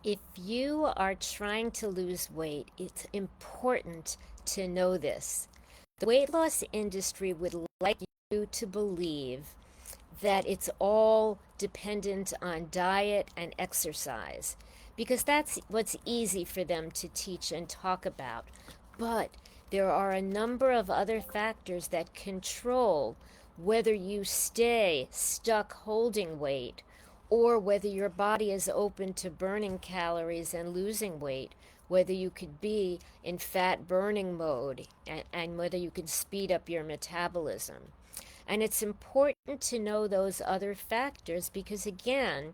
If you are trying to lose weight, it's important to know this. The weight loss industry would like you to believe that it's all dependent on diet and exercise because that's what's easy for them to teach and talk about. But there are a number of other factors that control whether you stay stuck holding weight or whether your body is open to burning calories and losing weight, whether you could be in fat burning mode, and whether you can speed up your metabolism. And it's important to know those other factors because, again,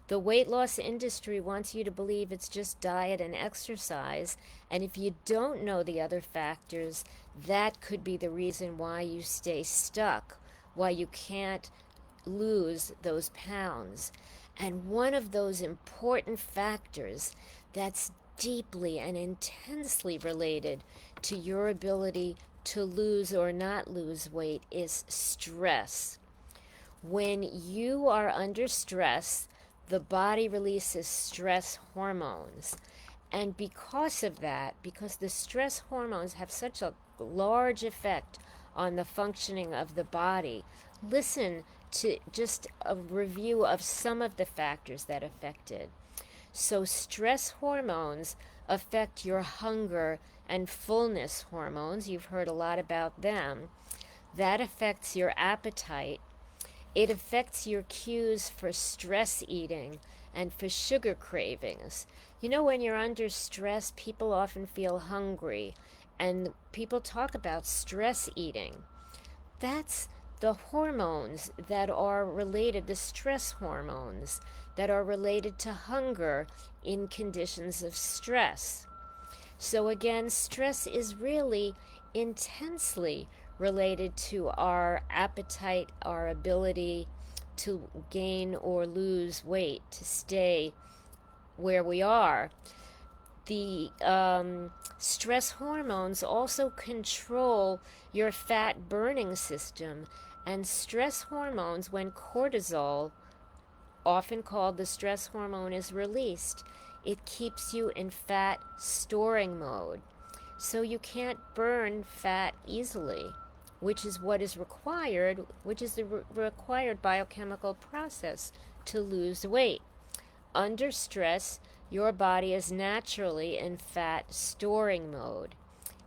the weight loss industry wants you to believe it's just diet and exercise. And if you don't know the other factors, that could be the reason why you stay stuck, why you can't lose those pounds. And one of those important factors that's deeply and intensely related to your ability to lose or not lose weight is stress. When you are under stress, the body releases stress hormones. And because of that, because the stress hormones have such a large effect on the functioning of the body, listen to just a review of some of the factors that affect it. So, stress hormones affect your hunger and fullness hormones. You've heard a lot about them. That affects your appetite. It affects your cues for stress eating and for sugar cravings. You know, when you're under stress, people often feel hungry, and people talk about stress eating. That's the hormones that are related, the stress hormones that are related to hunger in conditions of stress. So, again, stress is really intensely related to our appetite, our ability to gain or lose weight, to stay where we are. The stress hormones also control your fat burning system. And stress hormones, when cortisol, often called the stress hormone, is released, it keeps you in fat storing mode. So you can't burn fat easily, which is what is required, which is the required biochemical process to lose weight. Under stress, your body is naturally in fat storing mode,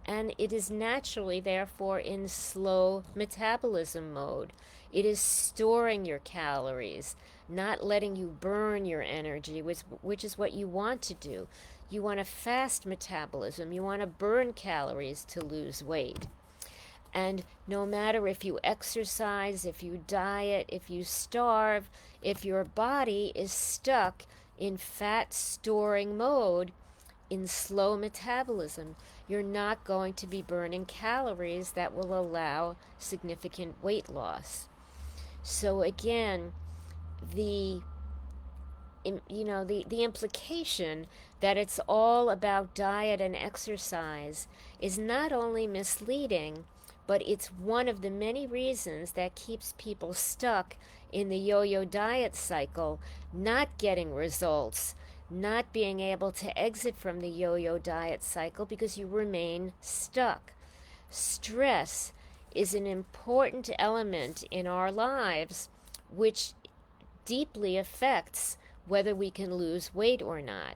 and it is naturally, therefore, in slow metabolism mode. It is storing your calories, not letting you burn your energy, which is what you want to do. You want a fast metabolism. You want to burn calories to lose weight. And no matter if you exercise, if you diet, if you starve, if your body is stuck in fat storing mode, in slow metabolism, you're not going to be burning calories that will allow significant weight loss. So again, the the implication that it's all about diet and exercise is not only misleading, but it's one of the many reasons that keeps people stuck in the yo-yo diet cycle, not getting results, not being able to exit from the yo-yo diet cycle because you remain stuck. Stress is an important element in our lives which deeply affects whether we can lose weight or not.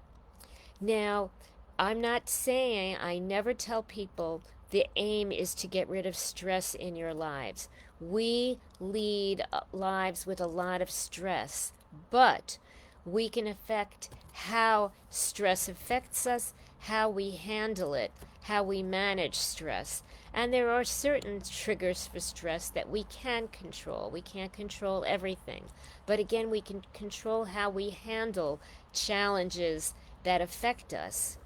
Now, I'm not saying, I never tell people the aim is to get rid of stress in your lives. We lead lives with a lot of stress, but we can affect how stress affects us, how we handle it, how we manage stress. And there are certain triggers for stress that we can control. We can't control everything. But again, we can control how we handle challenges that affect us.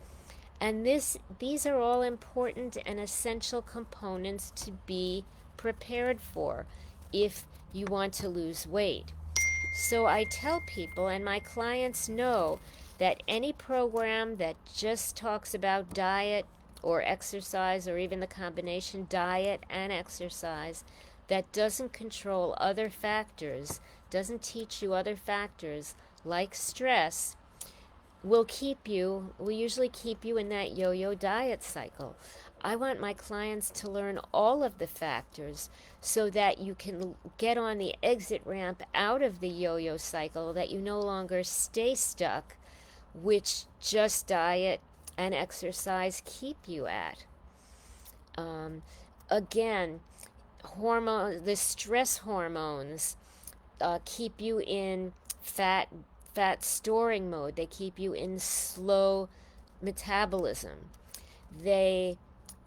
And these are all important and essential components to be prepared for if you want to lose weight. So I tell people, and my clients know, that any program that just talks about diet or exercise, or even the combination diet and exercise, that doesn't control other factors, doesn't teach you other factors like stress, will usually keep you in that yo-yo diet cycle. I want my clients to learn all of the factors so that you can get on the exit ramp out of the yo-yo cycle, that you no longer stay stuck, which just diet and exercise keep you at. Um, Again, the stress hormones keep you in fat storing mode. They keep you in slow metabolism. They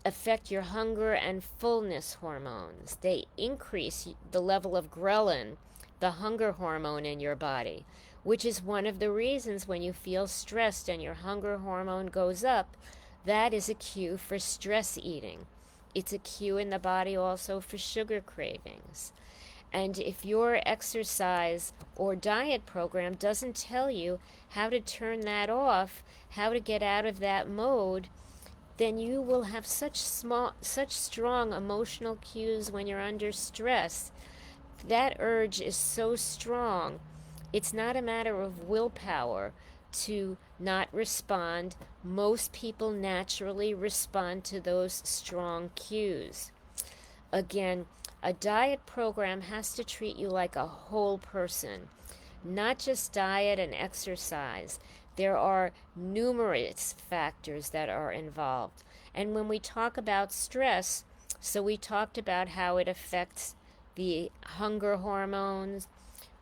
affect your hunger and fullness hormones. They increase the level of ghrelin, the hunger hormone in your body, which is one of the reasons when you feel stressed and your hunger hormone goes up, that is a cue for stress eating. It's a cue in the body also for sugar cravings. And if your exercise or diet program doesn't tell you how to turn that off, how to get out of that mode, then you will have such strong emotional cues when you're under stress. That urge is so strong. It's not a matter of willpower to not respond. Most people naturally respond to those strong cues. Again, a diet program has to treat you like a whole person, not just diet and exercise. There are numerous factors that are involved. And when we talk about stress, so we talked about how it affects the hunger hormones.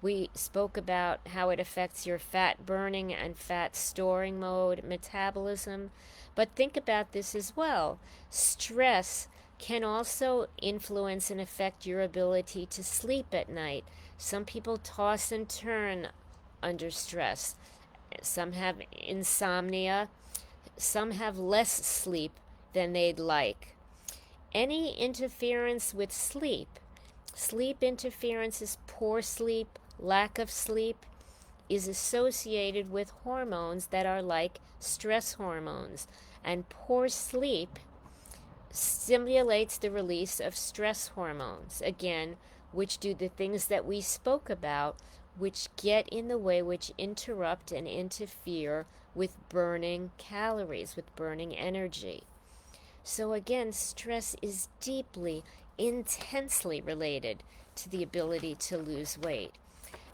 We spoke about how it affects your fat burning and fat storing mode, metabolism. But think about this as well. Stress can also influence and affect your ability to sleep at night. Some people toss and turn under stress. Some have insomnia. Some have less sleep than they'd like. Any interference with sleep interference is poor sleep, lack of sleep, is associated with hormones that are like stress hormones. And poor sleep stimulates the release of stress hormones, again, which do the things that we spoke about, which get in the way, which interrupt and interfere with burning calories, with burning energy. So again, stress is deeply, intensely related to the ability to lose weight.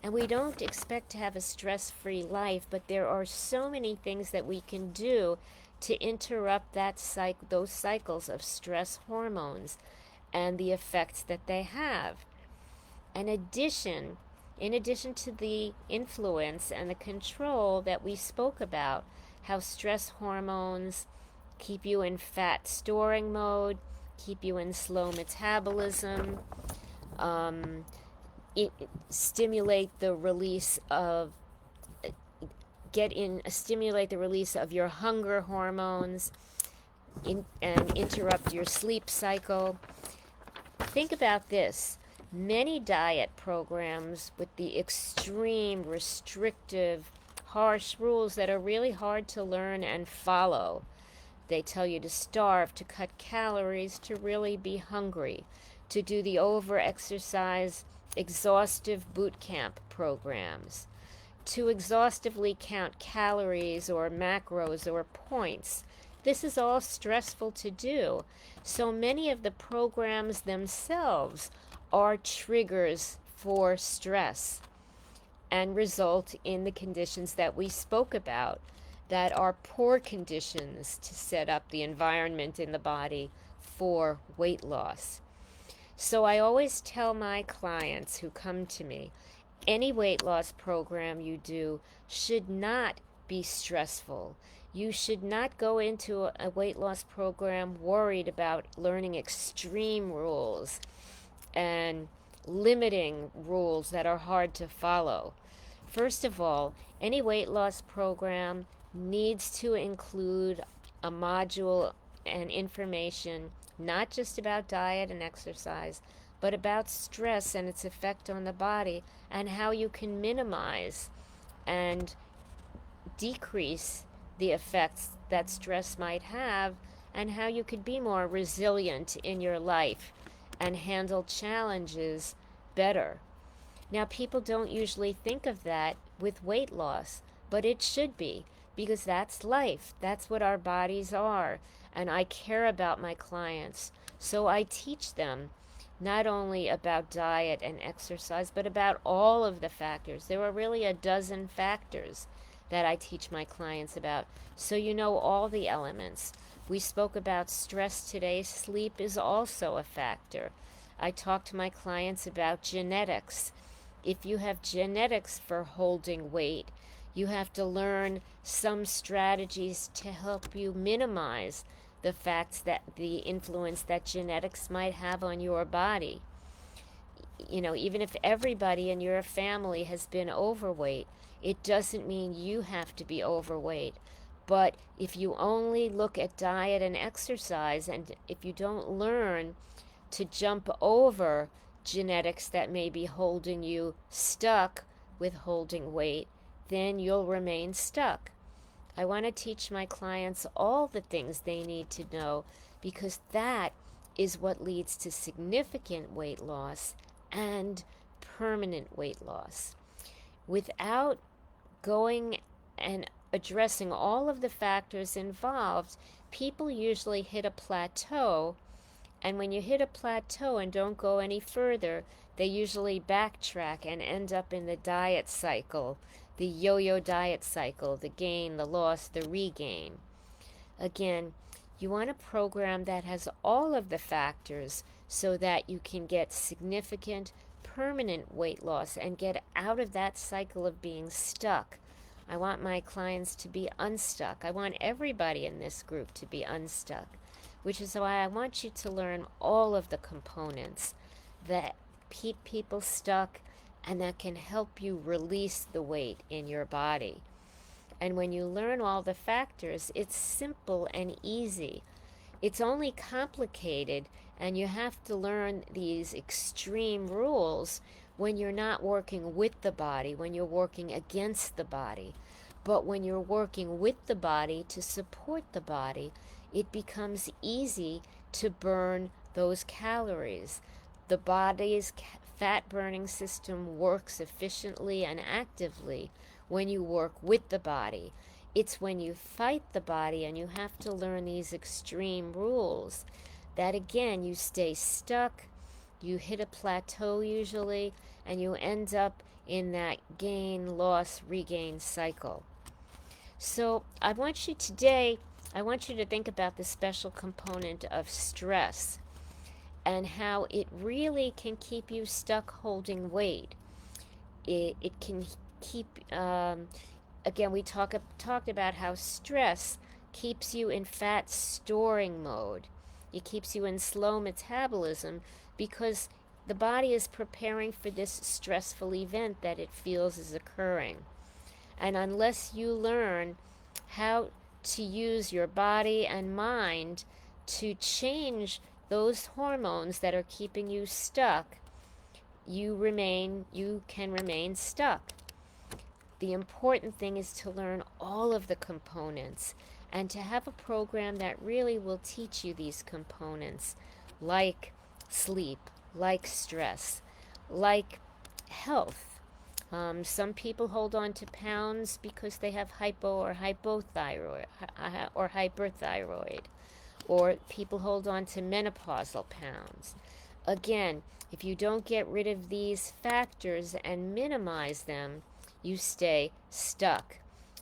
And we don't expect to have a stress-free life, but there are so many things that we can do to interrupt those cycles of stress hormones and the effects that they have. In addition to the influence and the control that we spoke about, how stress hormones keep you in fat storing mode, keep you in slow metabolism, stimulate the release of your hunger hormones, and interrupt your sleep cycle. Think about this. Many diet programs with the extreme, restrictive, harsh rules that are really hard to learn and follow. They tell you to starve, to cut calories, to really be hungry, to do the over-exercise, exhaustive boot camp programs, to exhaustively count calories or macros or points. This is all stressful to do. So many of the programs themselves are triggers for stress and result in the conditions that we spoke about, that are poor conditions to set up the environment in the body for weight loss. So I always tell my clients who come to me, any weight loss program you do should not be stressful. You should not go into a weight loss program worried about learning extreme rules and limiting rules that are hard to follow. First of all, any weight loss program needs to include a module and information not just about diet and exercise, but about stress and its effect on the body, and how you can minimize and decrease the effects that stress might have, and how you could be more resilient in your life and handle challenges better. Now, people don't usually think of that with weight loss, but it should be, because that's life. That's what our bodies are. And I care about my clients. So I teach them not only about diet and exercise, but about all of the factors. There are really a dozen factors that I teach my clients about. So you know all the elements. We spoke about stress today. Sleep is also a factor. I talk to my clients about genetics. If you have genetics for holding weight, you have to learn some strategies to help you minimize the facts that the influence that genetics might have on your body. You know, even if everybody in your family has been overweight, it doesn't mean you have to be overweight. But if you only look at diet and exercise, and if you don't learn to jump over genetics that may be holding you stuck with holding weight, then you'll remain stuck. I want to teach my clients all the things they need to know, because that is what leads to significant weight loss and permanent weight loss. Without going and addressing all of the factors involved, people usually hit a plateau. And when you hit a plateau and don't go any further, they usually backtrack and end up in the diet cycle, the yo-yo diet cycle, the gain, the loss, the regain. Again, you want a program that has all of the factors so that you can get significant, permanent weight loss and get out of that cycle of being stuck. I want my clients to be unstuck. I want everybody in this group to be unstuck, which is why I want you to learn all of the components that keep people stuck and that can help you release the weight in your body. And when you learn all the factors, it's simple and easy. It's only complicated, and you have to learn these extreme rules when you're not working with the body, when you're working against the body. But when you're working with the body to support the body, it becomes easy to burn those calories. The body's fat burning system works efficiently and actively when you work with the body. It's when you fight the body and you have to learn these extreme rules that, again, you stay stuck, you hit a plateau usually, and you end up in that gain, loss, regain cycle. So I want you to think about the special component of stress and how it really can keep you stuck holding weight. It can keep, again, we talked about how stress keeps you in fat storing mode. It keeps you in slow metabolism because the body is preparing for this stressful event that it feels is occurring. And unless you learn how to use your body and mind to change those hormones that are keeping you stuck, you can remain stuck. The important thing is to learn all of the components and to have a program that really will teach you these components, like sleep, like stress, like health. Some people hold on to pounds because they have hypo or hypothyroid or hyperthyroid, or people hold on to menopausal pounds. Again, if you don't get rid of these factors and minimize them, you stay stuck.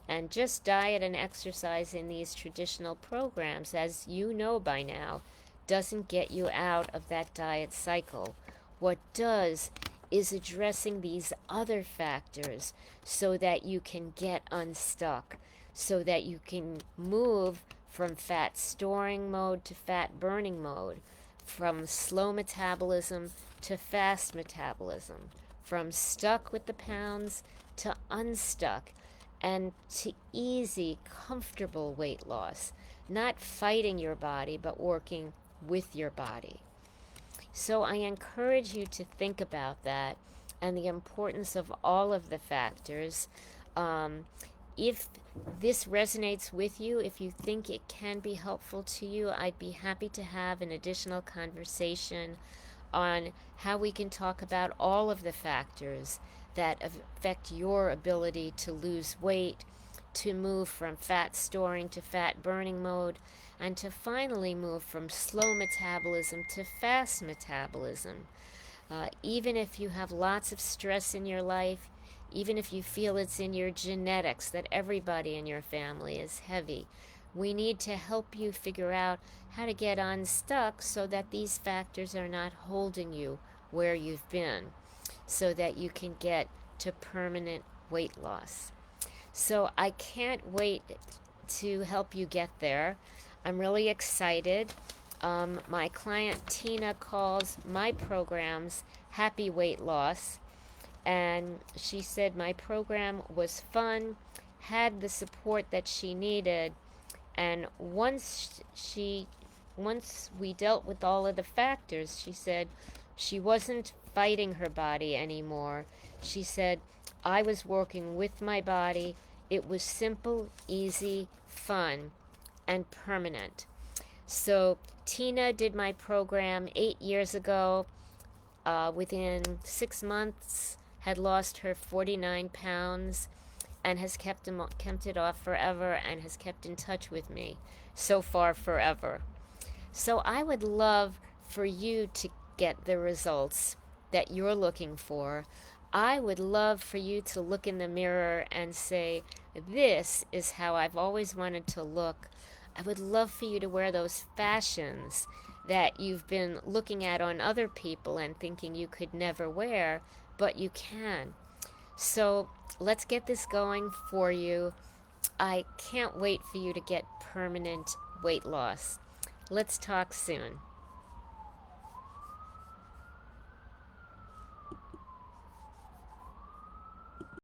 And just diet and exercise in these traditional programs, as you know by now, doesn't get you out of that diet cycle. What does is addressing these other factors so that you can get unstuck, so that you can move from fat storing mode to fat burning mode, from slow metabolism to fast metabolism, from stuck with the pounds to unstuck, and to easy, comfortable weight loss, not fighting your body, but working with your body. So I encourage you to think about that and the importance of all of the factors. If this resonates with you, if you think it can be helpful to you, I'd be happy to have an additional conversation on how we can talk about all of the factors that affect your ability to lose weight, to move from fat storing to fat burning mode, and to finally move from slow metabolism to fast metabolism. Even if you have lots of stress in your life, even if you feel it's in your genetics that everybody in your family is heavy, we need to help you figure out how to get unstuck so that these factors are not holding you where you've been, so that you can get to permanent weight loss. So I can't wait to help you get there. I'm really excited. My client Tina calls my programs Happy Weight Loss, and she said my program was fun, had the support that she needed, and once we dealt with all of the factors, she said she wasn't fighting her body anymore. She said I was working with my body. It was simple, easy, fun, and permanent. So Tina did my program 8 years ago. Within 6 months, had lost her 49 pounds and has kept it off forever and has kept in touch with me so far forever. So I would love for you to get the results that you're looking for. I would love for you to look in the mirror and say, this is how I've always wanted to look. I would love for you to wear those fashions that you've been looking at on other people and thinking you could never wear, but you can. So let's get this going for you. I can't wait for you to get permanent weight loss. Let's talk soon.